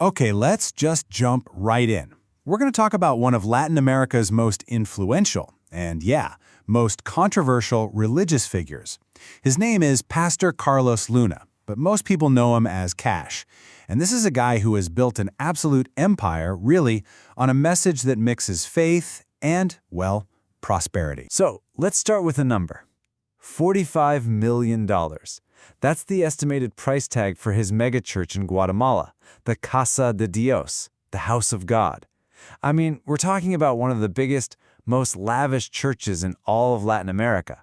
Okay, let's just jump right in. We're going to talk about one of Latin America's most influential and, yeah, most controversial religious figures. His name is Pastor Carlos Luna, but most people know him as Cash. And this is a guy who has built an absolute empire, really, on a message that mixes faith and, well, prosperity. So, let's start with a number. $45 million. That's the estimated price tag for his megachurch in Guatemala, the Casa de Dios, the House of God. I mean, we're talking about one of the biggest, most lavish churches in all of Latin America.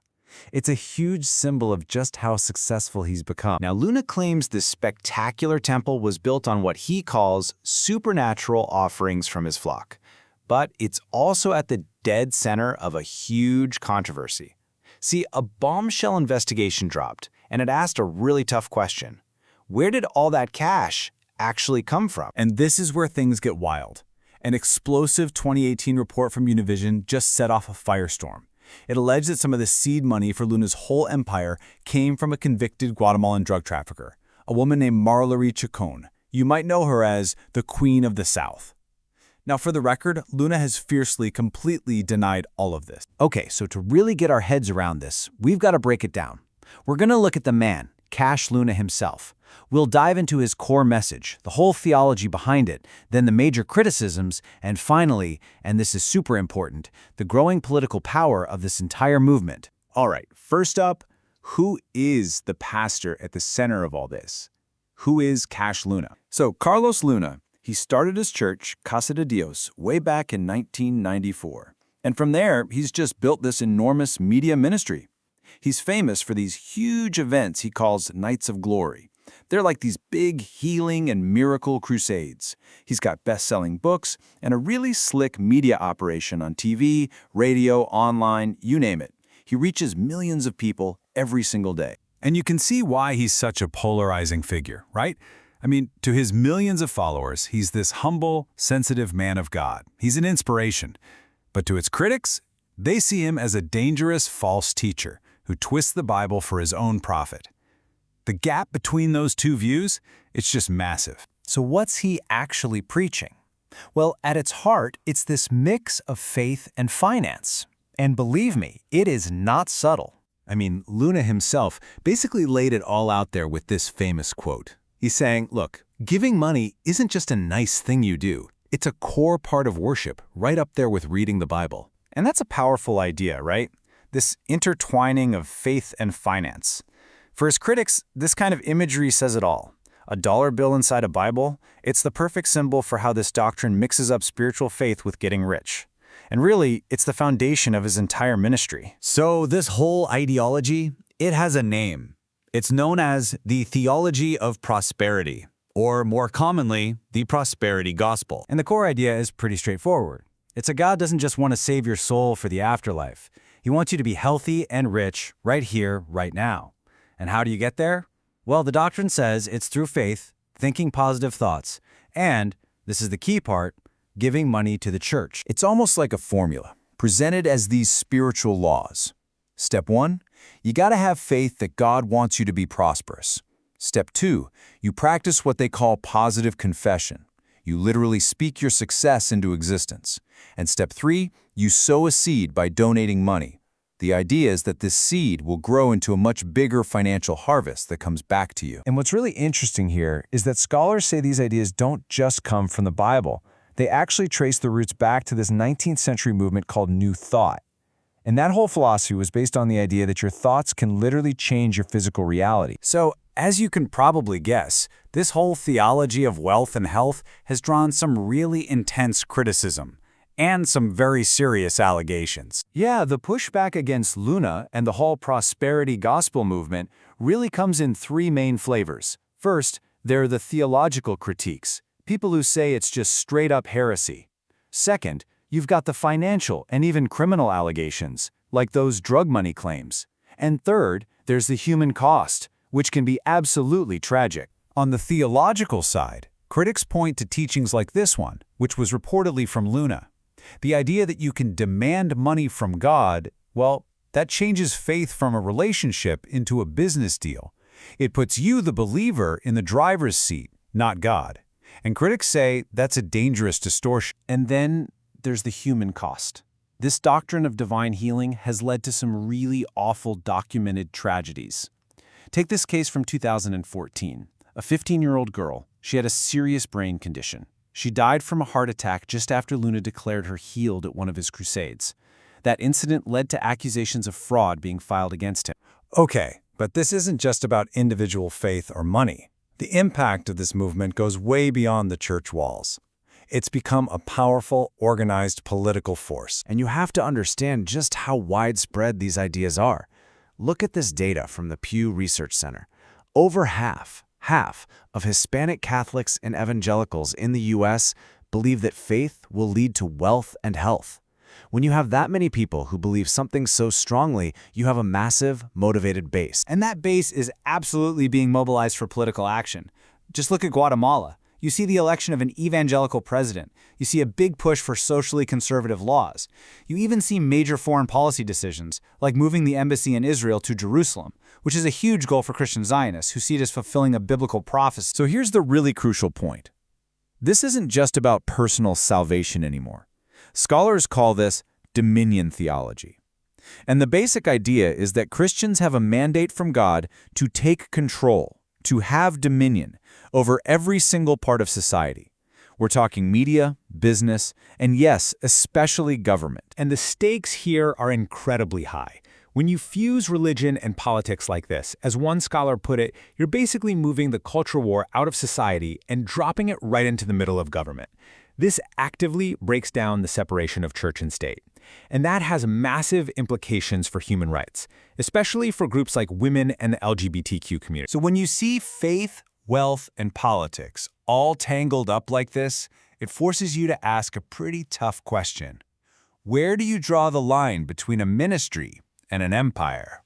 It's a huge symbol of just how successful he's become. Now, Luna claims this spectacular temple was built on what he calls supernatural offerings from his flock. But it's also at the dead center of a huge controversy. See, a bombshell investigation dropped, and it asked a really tough question. Where did all that cash actually come from? And this is where things get wild. An explosive 2018 report from Univision just set off a firestorm. It alleged that some of the seed money for Luna's whole empire came from a convicted Guatemalan drug trafficker, a woman named Marlary Chacon. You might know her as the Queen of the South. Now, for the record, Luna has fiercely, completely denied all of this. Okay, so to really get our heads around this, we've got to break it down. We're going to look at the man, Cash Luna himself. We'll dive into his core message, the whole theology behind it, then the major criticisms, and finally, and this is super important, the growing political power of this entire movement. All right, first up, who is the pastor at the center of all this? Who is Cash Luna? So, Carlos Luna, he started his church, Casa de Dios, way back in 1994. And from there, he's just built this enormous media ministry. He's famous for these huge events he calls Nights of Glory. They're like these big healing and miracle crusades. He's got best-selling books and a really slick media operation on TV, radio, online, you name it. He reaches millions of people every single day. And you can see why he's such a polarizing figure, right? I mean, to his millions of followers, he's this humble, sensitive man of God. He's an inspiration. But to its critics, they see him as a dangerous false teacher who twists the Bible for his own profit. The gap between those two views, it's just massive. So what's he actually preaching? Well, at its heart, it's this mix of faith and finance. And believe me, it is not subtle. I mean, Luna himself basically laid it all out there with this famous quote. He's saying, look, giving money isn't just a nice thing you do. It's a core part of worship, right up there with reading the Bible. And that's a powerful idea, right? This intertwining of faith and finance. For his critics, this kind of imagery says it all. A dollar bill inside a Bible, it's the perfect symbol for how this doctrine mixes up spiritual faith with getting rich. And really, it's the foundation of his entire ministry. So this whole ideology, it has a name. It's known as the theology of prosperity, or more commonly, the prosperity gospel. And the core idea is pretty straightforward. It's a God doesn't just want to save your soul for the afterlife. He wants you to be healthy and rich right here, right now. And how do you get there? Well, the doctrine says it's through faith, thinking positive thoughts, and, this is the key part, giving money to the church. It's almost like a formula, presented as these spiritual laws. Step 1, you got to have faith that God wants you to be prosperous. Step 2, you practice what they call positive confession. You literally speak your success into existence. And step 3, you sow a seed by donating money. The idea is that this seed will grow into a much bigger financial harvest that comes back to you. And what's really interesting here is that scholars say these ideas don't just come from the Bible. They actually trace the roots back to this 19th century movement called New Thought. And that whole philosophy was based on the idea that your thoughts can literally change your physical reality. So, as you can probably guess, this whole theology of wealth and health has drawn some really intense criticism and some very serious allegations. Yeah, the pushback against Luna and the whole prosperity gospel movement really comes in three main flavors. First, there are the theological critiques, people who say it's just straight-up heresy. Second, you've got the financial and even criminal allegations, like those drug money claims. And third, there's the human cost, which can be absolutely tragic. On the theological side, critics point to teachings like this one, which was reportedly from Luna. The idea that you can demand money from God, well, that changes faith from a relationship into a business deal. It puts you, the believer, in the driver's seat, not God. And critics say that's a dangerous distortion. And then there's the human cost. This doctrine of divine healing has led to some really awful documented tragedies. Take this case from 2014. A 15-year-old girl. She had a serious brain condition. She died from a heart attack just after Luna declared her healed at one of his crusades. That incident led to accusations of fraud being filed against him. Okay, but this isn't just about individual faith or money. The impact of this movement goes way beyond the church walls. It's become a powerful, organized political force. And you have to understand just how widespread these ideas are. Look at this data from the Pew Research Center. Over half of Hispanic Catholics and evangelicals in the U.S. believe that faith will lead to wealth and health. When you have that many people who believe something so strongly, you have a massive, motivated base. And that base is absolutely being mobilized for political action. Just look at Guatemala. You see the election of an evangelical president. You see a big push for socially conservative laws. You even see major foreign policy decisions, like moving the embassy in Israel to Jerusalem, which is a huge goal for Christian Zionists who see it as fulfilling a biblical prophecy. So here's the really crucial point. This isn't just about personal salvation anymore. Scholars call this dominion theology. And the basic idea is that Christians have a mandate from God to take control, to have dominion over every single part of society. We're talking media, business, and yes, especially government. And the stakes here are incredibly high. When you fuse religion and politics like this, as one scholar put it, you're basically moving the culture war out of society and dropping it right into the middle of government. This actively breaks down the separation of church and state. And that has massive implications for human rights, especially for groups like women and the LGBTQ community. So when you see faith, wealth, and politics all tangled up like this, it forces you to ask a pretty tough question. Where do you draw the line between a ministry and an empire?